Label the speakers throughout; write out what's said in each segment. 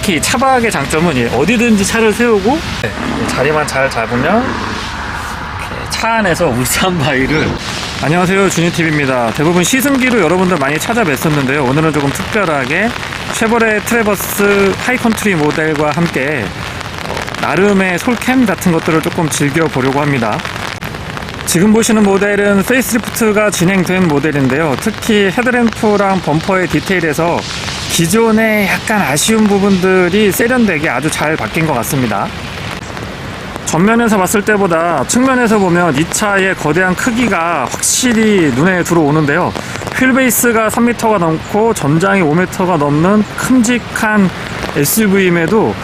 Speaker 1: 특히 차박의 장점은 어디든지 차를 세우고 자리만 잘 잡으면 차 안에서 울산 바위를. 안녕하세요, 준이TV입니다. 대부분 시승기로 여러분들 많이 찾아뵀었는데요, 오늘은 조금 특별하게 쉐보레 트래버스 하이컨트리 모델과 함께 나름의 솔캠 같은 것들을 조금 즐겨보려고 합니다. 지금 보시는 모델은 페이스리프트가 진행된 모델인데요, 특히 헤드램프랑 범퍼의 디테일에서 기존의 약간 아쉬운 부분들이 세련되게 아주 잘 바뀐 것 같습니다. 전면에서 봤을 때보다 측면에서 보면 이 차의 거대한 크기가 확실히 눈에 들어오는데요, 휠베이스가 3m가 넘고 전장이 5m가 넘는 큼직한 SUV임에도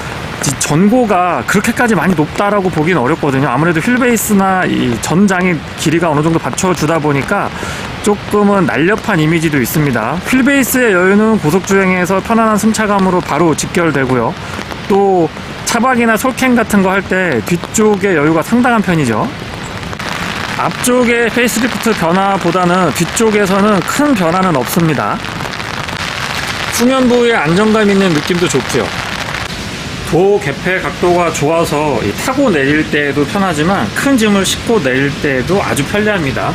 Speaker 1: 전고가 그렇게까지 많이 높다라고 보기는 어렵거든요. 아무래도 휠베이스나 이 전장의 길이가 어느 정도 받쳐주다 보니까 조금은 날렵한 이미지도 있습니다. 휠베이스의 여유는 고속주행에서 편안한 승차감으로 바로 직결되고요, 또 차박이나 솔캠 같은 거 할 때 뒤쪽의 여유가 상당한 편이죠. 앞쪽의 페이스리프트 변화보다는 뒤쪽에서는 큰 변화는 없습니다. 후면부의 안정감 있는 느낌도 좋고요, 도 개폐 각도가 좋아서 타고 내릴 때에도 편하지만 큰 짐을 싣고 내릴 때에도 아주 편리합니다.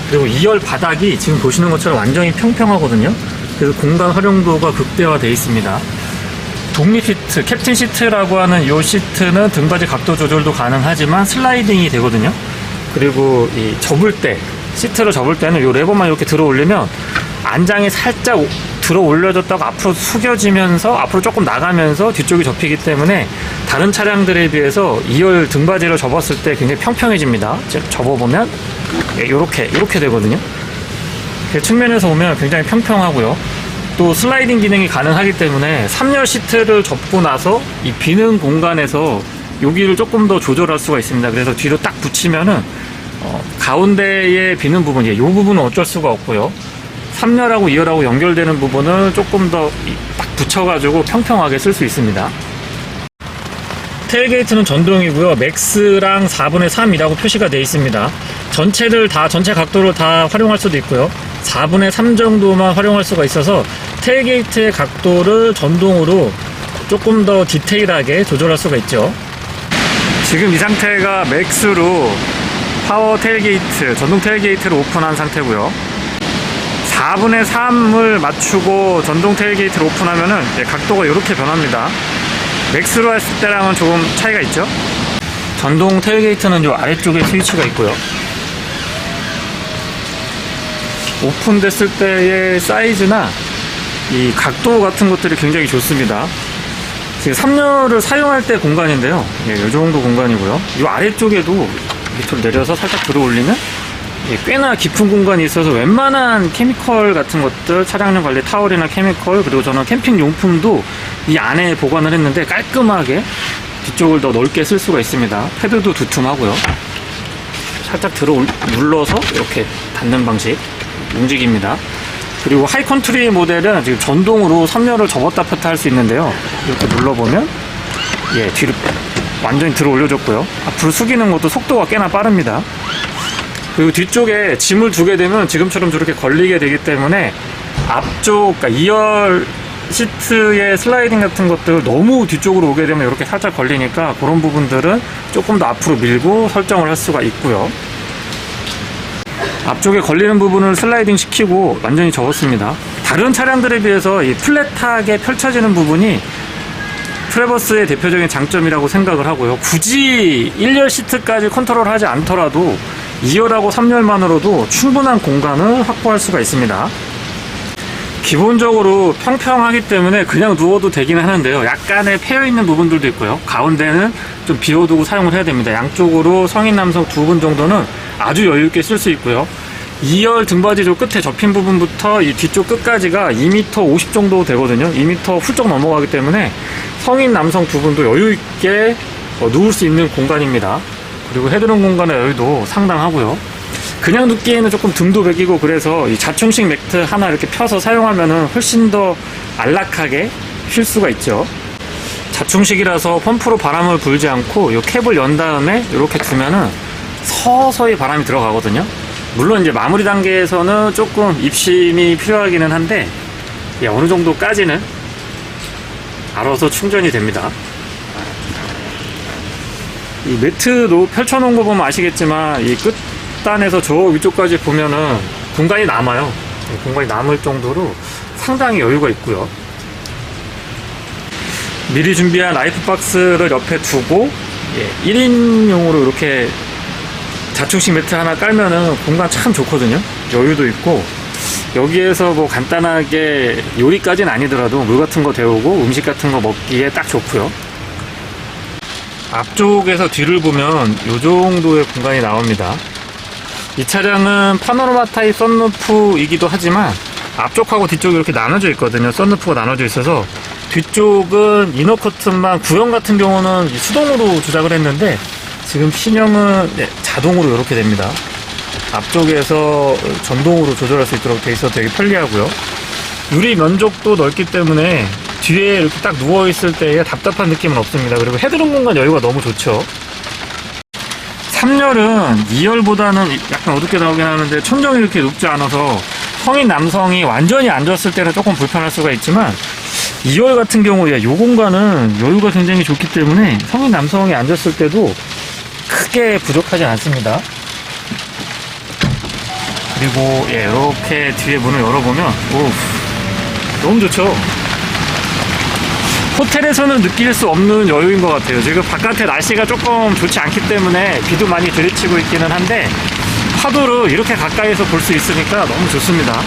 Speaker 1: 그리고 2열 바닥이 지금 보시는 것처럼 완전히 평평하거든요. 그래서 공간 활용도가 극대화되어 있습니다. 독립 시트, 캡틴 시트라고 하는 이 시트는 등받이 각도 조절도 가능하지만 슬라이딩이 되거든요. 그리고 이 접을 때, 시트를 접을 때는 이 레버만 이렇게 들어 올리면 안장이 살짝 들어 올려졌다가 앞으로 숙여지면서 앞으로 조금 나가면서 뒤쪽이 접히기 때문에 다른 차량들에 비해서 2열 등받이를 접었을 때 굉장히 평평해집니다. 접어보면 이렇게 되거든요. 측면에서 보면 굉장히 평평하고요, 또 슬라이딩 기능이 가능하기 때문에 3열 시트를 접고 나서 이 비는 공간에서 여기를 조금 더 조절할 수가 있습니다. 그래서 뒤로 딱 붙이면은 가운데에 비는 부분, 이 부분은 어쩔 수가 없고요, 3열하고 2열하고 연결되는 부분을 조금 더 딱 붙여가지고 평평하게 쓸 수 있습니다. 테일게이트는 전동이고요, 맥스랑 4분의 3이라고 표시가 되어 있습니다. 전체 각도를 다 활용할 수도 있고요, 4분의 3 정도만 활용할 수가 있어서 테일게이트의 각도를 전동으로 조금 더 디테일하게 조절할 수가 있죠. 지금 이 상태가 맥스로 파워 테일게이트, 전동 테일게이트를 오픈한 상태고요, 4분의 3을 맞추고 전동 테일게이트를 오픈하면은 각도가 이렇게 변합니다. 맥스로 했을 때랑은 조금 차이가 있죠. 전동 테일게이트는 이 아래쪽에 스위치가 있고요, 오픈됐을 때의 사이즈나 이 각도 같은 것들이 굉장히 좋습니다. 지금 3열을 사용할 때 공간인데요, 이 정도 공간이고요, 이 아래쪽에도 밑으로 내려서 살짝 들어 올리면 꽤나 깊은 공간이 있어서 웬만한 케미컬 같은 것들, 차량용 관리 타월이나 케미컬, 그리고 저는 캠핑 용품도 이 안에 보관을 했는데 깔끔하게 뒤쪽을 더 넓게 쓸 수가 있습니다. 패드도 두툼하고요, 살짝 눌러서 이렇게 닫는 방식 움직입니다. 그리고 하이컨트리 모델은 지금 전동으로 3열을 접었다 폈다 할 수 있는데요, 이렇게 눌러보면 뒤로 완전히 들어 올려졌고요, 앞으로 숙이는 것도 속도가 꽤나 빠릅니다. 그리고 뒤쪽에 짐을 두게 되면 지금처럼 저렇게 걸리게 되기 때문에 앞쪽, 그러니까 2열 시트의 슬라이딩 같은 것들 너무 뒤쪽으로 오게 되면 이렇게 살짝 걸리니까 그런 부분들은 조금 더 앞으로 밀고 설정을 할 수가 있고요, 앞쪽에 걸리는 부분을 슬라이딩 시키고 완전히 접었습니다. 다른 차량들에 비해서 이 플랫하게 펼쳐지는 부분이 트래버스의 대표적인 장점이라고 생각을 하고요, 굳이 1열 시트까지 컨트롤하지 않더라도 2열하고 3열만으로도 충분한 공간을 확보할 수가 있습니다. 기본적으로 평평하기 때문에 그냥 누워도 되긴 하는데요, 약간의 패여있는 부분들도 있고요, 가운데는 좀 비워두고 사용을 해야 됩니다. 양쪽으로 성인 남성 2분 정도는 아주 여유있게 쓸 수 있고요, 2열 등받이 저 끝에 접힌 부분부터 이 뒤쪽 끝까지가 2m 50 정도 되거든요. 2m 훌쩍 넘어가기 때문에 성인 남성 2분도 여유있게 누울 수 있는 공간입니다. 그리고 헤드룸 공간의 여유도 상당하고요, 그냥 눕기에는 조금 등도 베기고, 그래서 이 자충식 매트 하나 이렇게 펴서 사용하면은 훨씬 더 안락하게 쉴 수가 있죠. 자충식이라서 펌프로 바람을 불지 않고 이 캡을 연 다음에 이렇게 두면은 서서히 바람이 들어가거든요. 물론 이제 마무리 단계에서는 조금 입심이 필요하기는 한데 어느 정도까지는 알아서 충전이 됩니다. 이 매트 펼쳐놓은 거 보면 아시겠지만 이 끝단에서 저 위쪽까지 보면은 공간이 남아요. 공간이 남을 정도로 상당히 여유가 있고요. 미리 준비한 라이프박스를 옆에 두고 1인용으로 이렇게 자충식 매트 하나 깔면은 공간 참 좋거든요. 여유도 있고, 여기에서 뭐 간단하게 요리까지는 아니더라도 물 같은 거 데우고 음식 같은 거 먹기에 딱 좋고요. 앞쪽에서 뒤를 보면 이 정도의 공간이 나옵니다. 이 차량은 파노라마 타입 썬루프이기도 하지만 앞쪽하고 뒤쪽이 이렇게 나눠져 있거든요. 썬루프가 나눠져 있어서 뒤쪽은 이너 커튼만, 구형 같은 경우는 수동으로 조작을 했는데 지금 신형은 자동으로 이렇게 됩니다. 앞쪽에서 전동으로 조절할 수 있도록 돼 있어서 되게 편리하고요. 유리 면적도 넓기 때문에 뒤에 이렇게 딱 누워있을 때의 답답한 느낌은 없습니다. 그리고 헤드룸 공간 여유가 너무 좋죠. 3열은 2열보다는 약간 어둡게 나오긴 하는데 천정이 이렇게 높지 않아서 성인 남성이 완전히 앉았을 때는 조금 불편할 수가 있지만 2열 같은 경우에 이 공간은 여유가 굉장히 좋기 때문에 성인 남성이 앉았을 때도 크게 부족하지 않습니다. 그리고 이렇게 뒤에 문을 열어보면 너무 좋죠. 호텔에서는 느낄 수 없는 여유인 것 같아요. 지금 바깥에 날씨가 조금 좋지 않기 때문에 비도 많이 들이치고 있기는 한데 파도를 이렇게 가까이서 볼 수 있으니까 너무 좋습니다.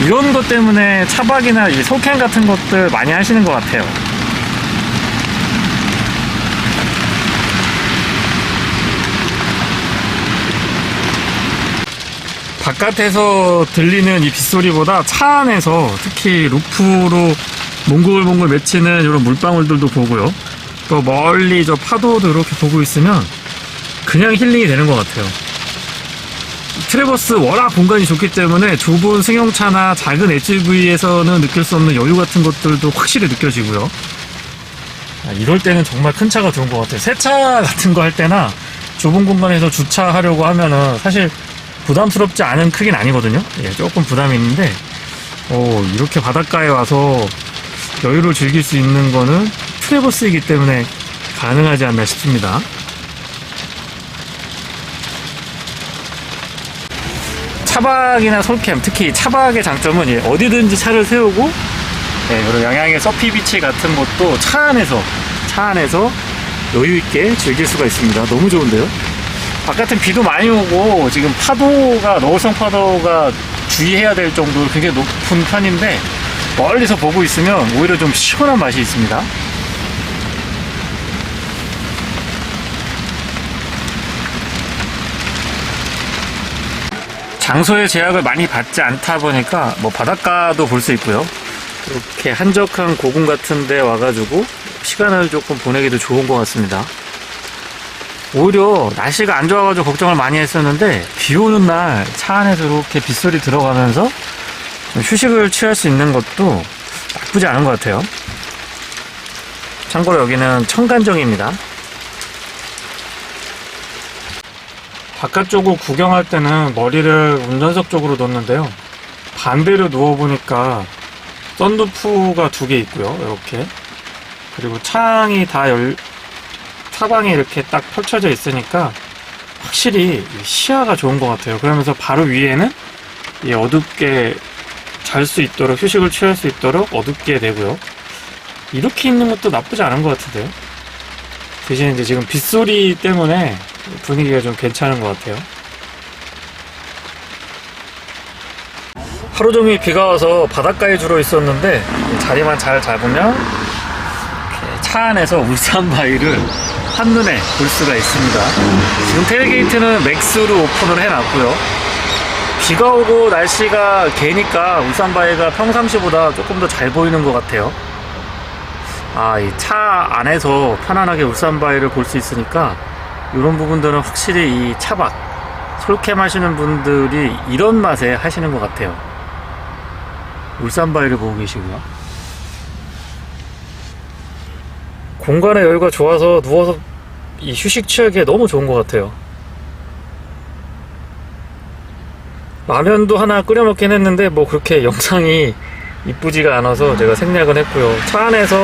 Speaker 1: 이런 것 때문에 차박이나 소캠 같은 것들 많이 하시는 것 같아요. 바깥에서 들리는 이 빗소리보다 차 안에서 특히 루프로 몽글몽글 맺히는 이런 물방울들도 보고요. 또 멀리 저 파도도 이렇게 보고 있으면 그냥 힐링이 되는 것 같아요. 트래버스 워낙 공간이 좋기 때문에 좁은 승용차나 작은 SUV에서는 느낄 수 없는 여유 같은 것들도 확실히 느껴지고요. 이럴 때는 정말 큰 차가 좋은 것 같아요. 새 차 같은 거 할 때나 좁은 공간에서 주차하려고 하면은 사실 부담스럽지 않은 크기는 아니거든요. 조금 부담이 있는데 이렇게 바닷가에 와서 여유를 즐길 수 있는 거는 트래버스이기 때문에 가능하지 않나 싶습니다. 차박이나 솔캠, 특히 차박의 장점은 어디든지 차를 세우고 이런 양양의 서피비치 같은 것도 차 안에서 여유있게 즐길 수가 있습니다. 너무 좋은데요? 바깥은 비도 많이 오고 지금 파도가, 너울성 파도가 주의해야 될 정도로 굉장히 높은 편인데 멀리서 보고 있으면 오히려 좀 시원한 맛이 있습니다. 장소의 제약을 많이 받지 않다 보니까 바닷가도 볼 수 있고요. 이렇게 한적한 고궁 같은 데 와가지고 시간을 조금 보내기도 좋은 것 같습니다. 오히려 날씨가 안 좋아가지고 걱정을 많이 했었는데 비 오는 날 차 안에서 이렇게 빗소리 들어가면서 휴식을 취할 수 있는 것도 나쁘지 않은 것 같아요. 참고로 여기는 청간정입니다. 바깥쪽을 구경할 때는 머리를 운전석 쪽으로 놓는데요. 반대로 누워보니까 썬루프가 2개 있고요. 이렇게. 그리고 창이 다 사방에 이렇게 딱 펼쳐져 있으니까 확실히 시야가 좋은 것 같아요. 그러면서 바로 위에는 어둡게 잘 수 있도록, 휴식을 취할 수 있도록 어둡게 되고요. 이렇게 있는 것도 나쁘지 않은 것 같은데요. 대신 이제 지금 빗소리 때문에 분위기가 좀 괜찮은 것 같아요. 하루 종일 비가 와서 바닷가에 주로 있었는데 자리만 잘 잡으면 차 안에서 울산바위를 한눈에 볼 수가 있습니다. 지금 테일게이트는 맥스로 오픈을 해놨고요. 비가 오고 날씨가 개니까 울산바위가 평상시보다 조금 더 잘 보이는 것 같아요. 이 차 안에서 편안하게 울산바위를 볼 수 있으니까 이런 부분들은 확실히 이 차박, 솔캠 하시는 분들이 이런 맛에 하시는 것 같아요. 울산바위를 보고 계시고요. 공간의 여유가 좋아서 누워서 이 휴식 취하기에 너무 좋은 것 같아요. 라면도 하나 끓여 먹긴 했는데 그렇게 영상이 이쁘지가 않아서 제가 생략은 했고요. 차 안에서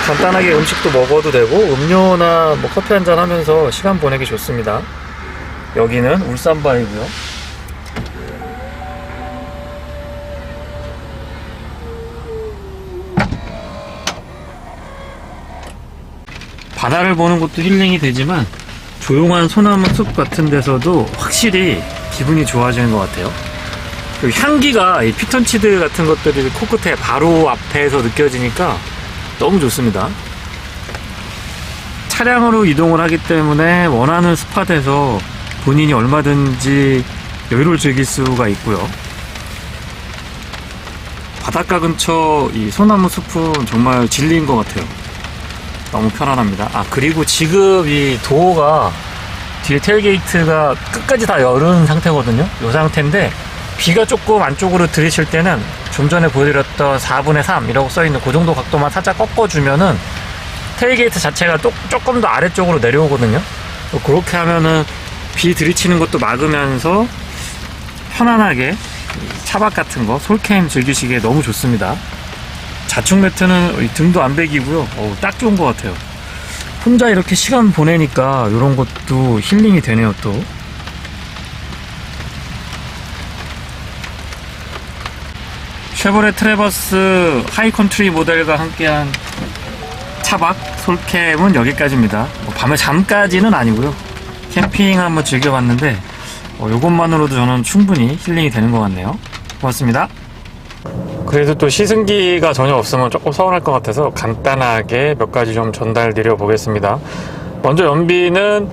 Speaker 1: 간단하게 음식도 먹어도 되고 음료나 뭐 커피 한잔 하면서 시간 보내기 좋습니다. 여기는 울산바이고요. 바다를 보는 것도 힐링이 되지만 조용한 소나무 숲 같은 데서도 확실히 기분이 좋아지는 것 같아요. 그리고 향기가 이 피톤치드 같은 것들이 코끝에 바로 앞에서 느껴지니까 너무 좋습니다. 차량으로 이동을 하기 때문에 원하는 스팟에서 본인이 얼마든지 여유를 즐길 수가 있고요. 바닷가 근처 이 소나무 숲은 정말 진리인 것 같아요. 너무 편안합니다. 그리고 지금 이 도어가 뒤에 테일게이트가 끝까지 다 열은 상태거든요. 이 상태인데 비가 조금 안쪽으로 들이칠 때는 좀 전에 보여드렸던 4분의 3이라고 써있는 그 정도 각도만 살짝 꺾어주면은 테일게이트 자체가 조금 더 아래쪽으로 내려오거든요. 그렇게 하면은 비 들이치는 것도 막으면서 편안하게 차박 같은 거 솔캠 즐기시기에 너무 좋습니다. 자축 매트는 등도 안 베기고요. 딱 좋은 것 같아요. 혼자 이렇게 시간 보내니까 이런 것도 힐링이 되네요. 또 쉐보레 트래버스 하이컨트리 모델과 함께한 차박 솔캠은 여기까지입니다. 밤에 잠까지는 아니고요. 캠핑 한번 즐겨봤는데 이것만으로도 저는 충분히 힐링이 되는 것 같네요. 고맙습니다. 그래도 또 시승기가 전혀 없으면 조금 서운할 것 같아서 간단하게 몇 가지 좀 전달 드려 보겠습니다. 먼저 연비는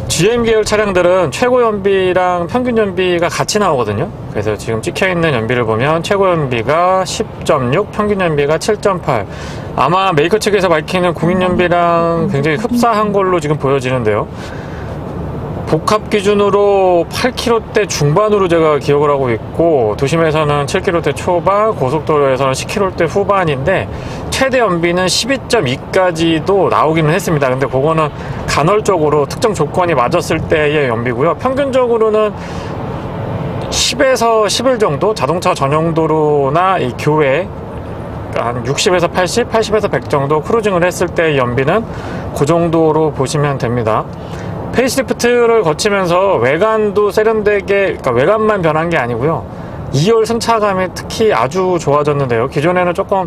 Speaker 1: GM 계열 차량들은 최고 연비랑 평균 연비가 같이 나오거든요. 그래서 지금 찍혀있는 연비를 보면 최고 연비가 10.6, 평균 연비가 7.8. 아마 메이커 측에서 밝히는 공인 연비랑 굉장히 흡사한 걸로 지금 보여지는데요. 복합 기준으로 8km대 중반으로 제가 기억을 하고 있고, 도심에서는 7km대 초반, 고속도로에서는 10km대 후반인데 최대 연비는 12.2까지도 나오기는 했습니다. 근데 그거는 간헐적으로 특정 조건이 맞았을 때의 연비고요. 평균적으로는 10에서 11 정도, 자동차 전용도로나 이 교외 한 60에서 80, 80에서 100 정도 크루징을 했을 때의 연비는 그 정도로 보시면 됩니다. 페이스리프트를 거치면서 외관도 세련되게, 그러니까 외관만 변한 게 아니고요. 2열 승차감이 특히 아주 좋아졌는데요. 기존에는 조금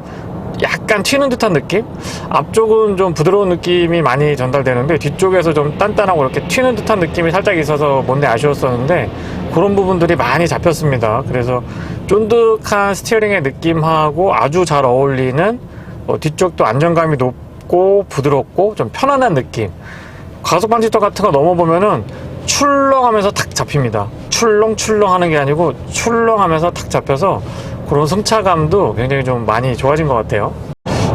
Speaker 1: 약간 튀는 듯한 느낌? 앞쪽은 좀 부드러운 느낌이 많이 전달되는데 뒤쪽에서 좀 단단하고 이렇게 튀는 듯한 느낌이 살짝 있어서 뭔데 아쉬웠었는데 그런 부분들이 많이 잡혔습니다. 그래서 쫀득한 스티어링의 느낌하고 아주 잘 어울리는 뒤쪽도 안정감이 높고 부드럽고 좀 편안한 느낌. 가속 방지턱 같은 거 넘어보면은 출렁하면서 탁 잡힙니다. 출렁출렁 하는 게 아니고 출렁하면서 탁 잡혀서 그런 승차감도 굉장히 좀 많이 좋아진 것 같아요.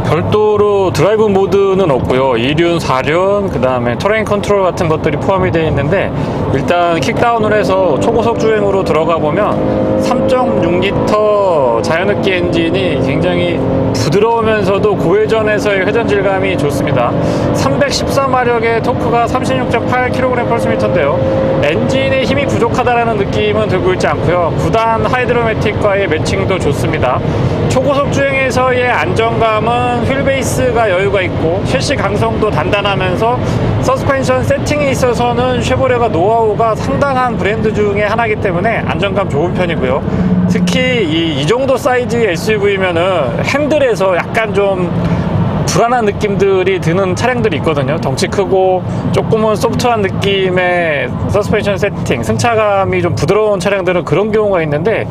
Speaker 1: 별도로 드라이브 모드는 없고요. 2륜, 4륜, 그 다음에 터레인 컨트롤 같은 것들이 포함이 되어 있는데 일단 킥다운을 해서 초고속 주행으로 들어가 보면 3.6L 자연흡기 엔진이 굉장히 부드러우면서도 고회전에서의 회전 질감이 좋습니다. 314마력의 토크가 36.8kg/m인데요. 엔진의 힘이 부족하다라는 느낌은 들고 있지 않고요. 9단 하이드로매틱과의 매칭도 좋습니다. 초고속 주행에서의 안정감은 휠베이스가 여유가 있고 셰시 강성도 단단하면서 서스펜션 세팅에 있어서는 쉐보레가 노하우가 상당한 브랜드 중에 하나이기 때문에 안정감 좋은 편이고요. 특히 이 정도 사이즈의 SUV면은 핸들에서 약간 좀 불안한 느낌들이 드는 차량들이 있거든요. 덩치 크고 조금은 소프트한 느낌의 서스펜션 세팅, 승차감이 좀 부드러운 차량들은 그런 경우가 있는데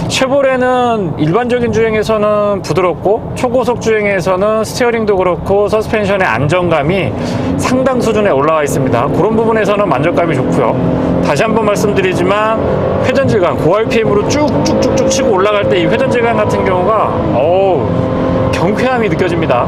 Speaker 1: 쉐보레는 일반적인 주행에서는 부드럽고 초고속 주행에서는 스티어링도 그렇고 서스펜션의 안정감이 상당 수준에 올라와 있습니다. 그런 부분에서는 만족감이 좋고요. 다시 한번 말씀드리지만 회전 질감, 고RPM으로 쭉쭉쭉쭉 치고 올라갈 때 이 회전 질감 같은 경우가 경쾌함이 느껴집니다.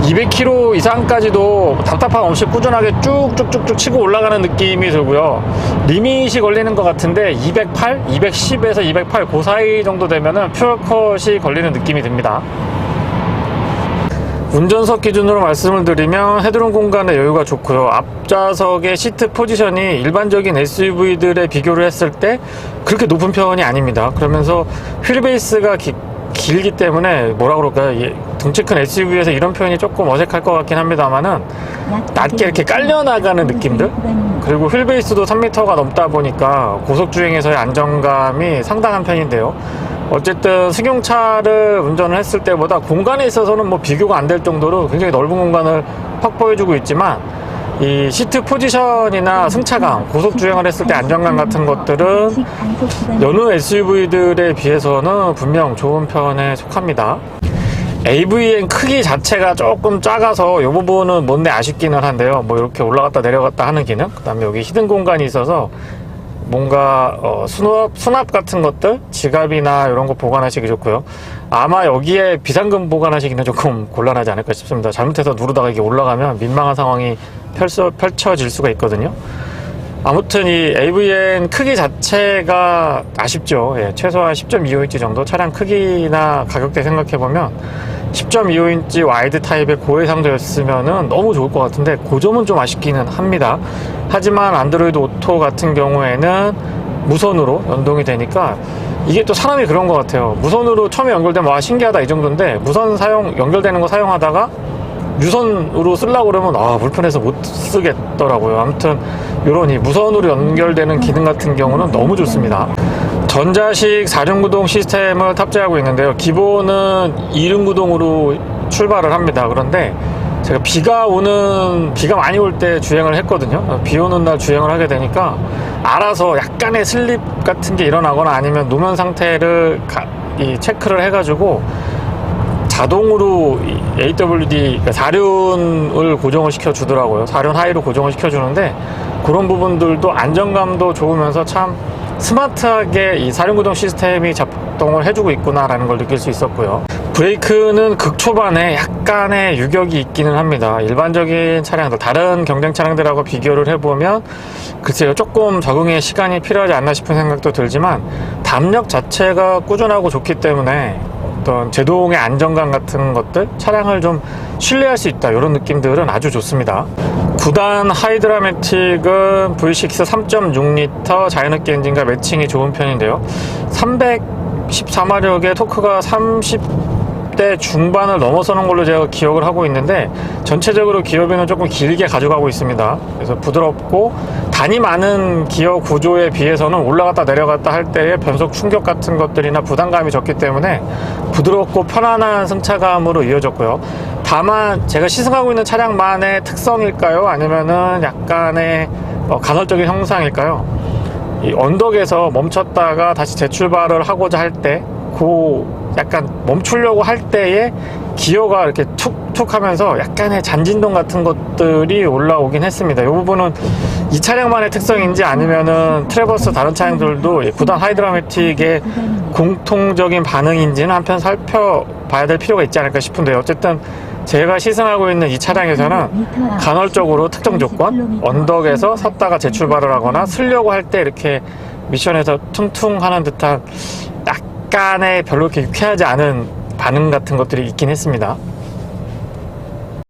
Speaker 1: 200km 이상까지도 답답함 없이 꾸준하게 쭉쭉쭉쭉 치고 올라가는 느낌이 들고요. 리밋이 걸리는 것 같은데 208, 210에서 208 그 사이 정도 되면은 퓨어컷이 걸리는 느낌이 듭니다. 운전석 기준으로 말씀을 드리면 헤드룸 공간의 여유가 좋고요. 앞좌석의 시트 포지션이 일반적인 SUV들에 비교를 했을 때 그렇게 높은 편이 아닙니다. 그러면서 휠베이스가 길기 때문에 뭐라 그럴까요? 덩치 큰 SUV에서 이런 표현이 조금 어색할 것 같긴 합니다만은 낮게 이렇게 깔려나가는 느낌들, 그리고 휠베이스도 3m가 넘다 보니까 고속주행에서의 안정감이 상당한 편인데요. 어쨌든 승용차를 운전을 했을 때보다 공간에 있어서는 뭐 비교가 안 될 정도로 굉장히 넓은 공간을 확보해주고 있지만, 이 시트 포지션이나 승차감, 고속주행을 했을 때 안정감 같은 것들은 여느 SUV들에 비해서는 분명 좋은 편에 속합니다. AVN 크기 자체가 조금 작아서 이 부분은 뭔데 아쉽기는 한데요. 뭐 이렇게 올라갔다 내려갔다 하는 기능, 그 다음에 여기 히든 공간이 있어서 뭔가 수납 같은 것들, 지갑이나 이런 거 보관하시기 좋고요. 아마 여기에 비상금 보관하시기는 조금 곤란하지 않을까 싶습니다. 잘못해서 누르다가 이게 올라가면 민망한 상황이 펼쳐질 수가 있거든요. 아무튼 이 AVN 크기 자체가 아쉽죠. 예, 최소한 10.25인치 정도, 차량 크기나 가격대 생각해보면 10.25인치 와이드 타입의 고해상도였으면 너무 좋을 것 같은데 그 점은 좀 아쉽기는 합니다. 하지만 안드로이드 오토 같은 경우에는 무선으로 연동이 되니까 이게 또 사람이 그런 것 같아요. 무선으로 처음에 연결되면 와 신기하다 이 정도인데, 무선 연결되는 거 사용하다가 유선으로 쓰려고 그러면 불편해서 못 쓰겠더라고요. 아무튼 이런 이 무선으로 연결되는 기능 같은 경우는 너무 좋습니다. 전자식 4륜구동 시스템을 탑재하고 있는데요. 기본은 2륜구동으로 출발을 합니다. 그런데 제가 비가 많이 올 때 주행을 했거든요. 비 오는 날 주행을 하게 되니까 알아서 약간의 슬립 같은 게 일어나거나 아니면 노면 상태를 체크를 해가지고 자동으로 AWD, 그러니까 4륜을 고정을 시켜주더라고요. 4륜 하이로 고정을 시켜주는데 그런 부분들도 안정감도 좋으면서 참 스마트하게 이 4륜 구동 시스템이 작동을 해주고 있구나라는 걸 느낄 수 있었고요. 브레이크는 극초반에 약간의 유격이 있기는 합니다. 일반적인 차량들, 다른 경쟁 차량들하고 비교를 해보면 글쎄요, 조금 적응에 시간이 필요하지 않나 싶은 생각도 들지만 담력 자체가 꾸준하고 좋기 때문에 어떤 제동의 안정감 같은 것들, 차량을 좀 신뢰할 수 있다, 이런 느낌들은 아주 좋습니다. 9단 하이드라매틱은 V6 3.6L 자연흡기 엔진과 매칭이 좋은 편인데요. 314마력의 토크가 30대 중반을 넘어서는 걸로 제가 기억을 하고 있는데, 전체적으로 기어비는 조금 길게 가져가고 있습니다. 그래서 부드럽고 단이 많은 기어 구조에 비해서는 올라갔다 내려갔다 할 때의 변속 충격 같은 것들이나 부담감이 적기 때문에 부드럽고 편안한 승차감으로 이어졌고요. 다만 제가 시승하고 있는 차량만의 특성일까요? 아니면은 약간의 간헐적인 형상일까요? 이 언덕에서 멈췄다가 다시 재출발을 하고자 할 때, 약간 멈추려고 할 때에 기어가 이렇게 툭툭 하면서 약간의 잔진동 같은 것들이 올라오긴 했습니다. 이 부분은 이 차량만의 특성인지 아니면은 트래버스 다른 차량들도 9단 하이드라매틱의 공통적인 반응인지는 한편 살펴봐야 될 필요가 있지 않을까 싶은데요. 어쨌든 제가 시승하고 있는 이 차량에서는 간헐적으로 특정 조건, 언덕에서 섰다가 재출발을 하거나 쓰려고 할 때 이렇게 미션에서 퉁퉁 하는 듯한 약간의 별로 이렇게 유쾌하지 않은 반응 같은 것들이 있긴 했습니다.